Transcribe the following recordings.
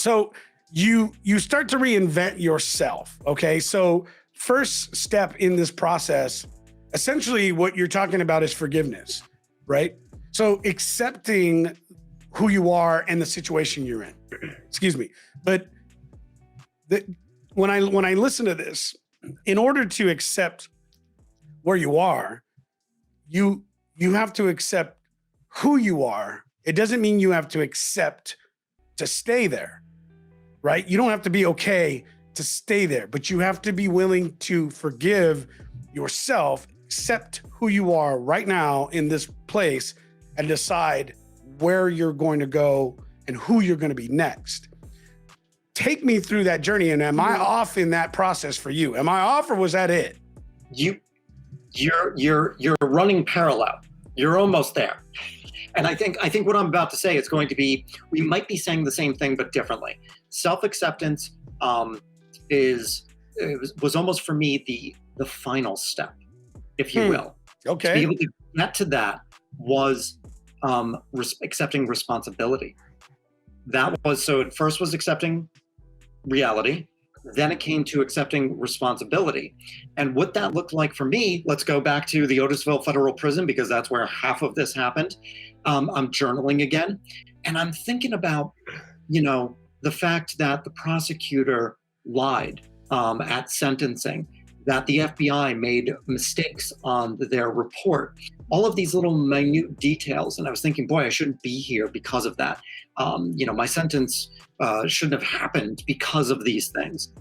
So you start to reinvent yourself. Okay. So first step in this process, essentially what you're talking about is forgiveness, right? So accepting who you are and the situation you're in. Excuse me. But when I listen to this, in order to accept where you are, you have to accept who you are. It doesn't mean you have to accept to stay there, right? You don't have to be okay to stay there, but you have to be willing to forgive yourself, accept who you are right now in this place, and decide where you're going to go and who you're going to be next. Take me through that journey. And am I off in that process for you? Am I off, or was that it? You're running parallel. You're almost there. And I think what I'm about to say is going to be, we might be saying the same thing, but differently. Self-acceptance was almost for me the final step, if you will. Okay. To be able to get to that was accepting responsibility. So it first was accepting reality, then it came to accepting responsibility. And what that looked like for me, let's go back to the Otisville Federal Prison, because that's where half of this happened. I'm journaling again, and I'm thinking about, the fact that the prosecutor lied at sentencing, that the FBI made mistakes on their report, all of these little minute details. And I was thinking, boy, I shouldn't be here because of that. My sentence shouldn't have happened because of these things.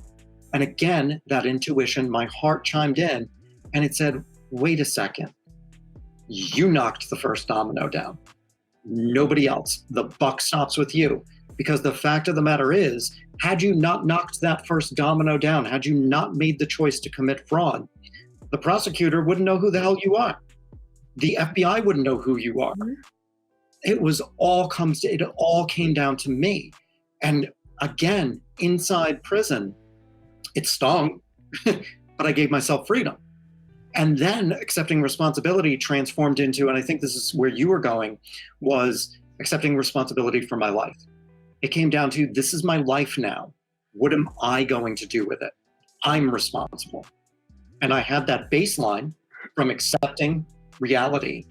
And again, that intuition, my heart chimed in and it said, wait a second, you knocked the first domino down. Nobody else. The buck stops with you. Because the fact of the matter is, had you not knocked that first domino down, had you not made the choice to commit fraud, the prosecutor wouldn't know who the hell you are. The FBI wouldn't know who you are. It all came down to me. And again, inside prison, it stung, but I gave myself freedom. And then accepting responsibility transformed into, and I think this is where you were going, was accepting responsibility for my life. It came down to, this is my life now. What am I going to do with it? I'm responsible. And I had that baseline from accepting reality.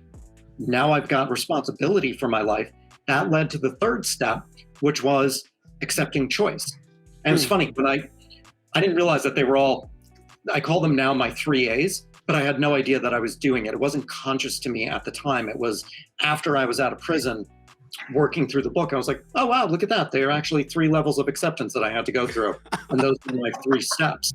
Now I've got responsibility for my life. That led to the third step, which was accepting choice. And it's funny, but I didn't realize that they were all, I call them now my 3 A's, but I had no idea that I was doing it. It wasn't conscious to me at the time. It was after I was out of prison, working through the book, I was like, oh, wow, look at that. There are actually 3 levels of acceptance that I had to go through. And those were my 3 steps.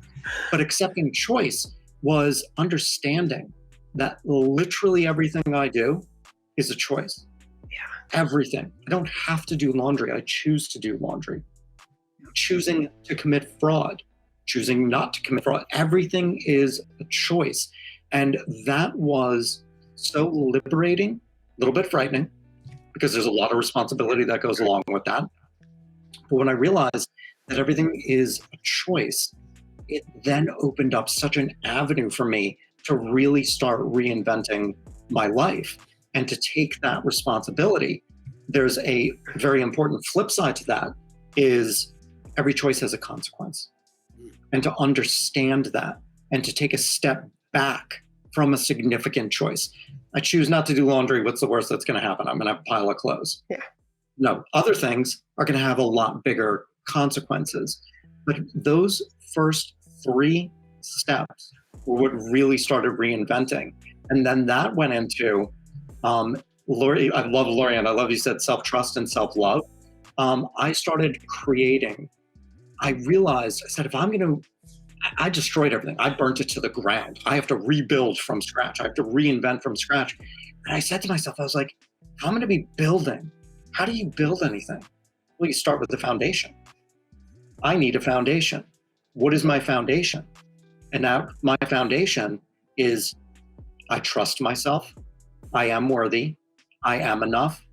But accepting choice was understanding that literally everything I do is a choice. Yeah. Everything. I don't have to do laundry. I choose to do laundry. Choosing to commit fraud, choosing not to commit fraud. Everything is a choice. And that was so liberating, a little bit frightening, because there's a lot of responsibility that goes along with that. But when I realized that everything is a choice, it then opened up such an avenue for me to really start reinventing my life and to take that responsibility. There's a very important flip side to that, is every choice has a consequence. And to understand that and to take a step back from a significant choice. I choose not to do laundry. What's the worst that's going to happen? I'm going to have a pile of clothes. Yeah. No, other things are going to have a lot bigger consequences. But those first 3 steps were what really started reinventing. And then that went into, Lori, I love Lorianne. I love you said self-trust and self-love. I started creating. I realized, I said, if I'm going to, I destroyed everything. I burnt it to the ground. I have to rebuild from scratch. I have to reinvent from scratch. And I said to myself, I was like, if I'm going to be building, how do you build anything? Well, you start with the foundation. I need a foundation. What is my foundation? And now my foundation is, I trust myself. I am worthy. I am enough.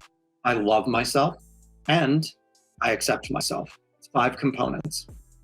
I love myself. And I accept myself. It's 5 components.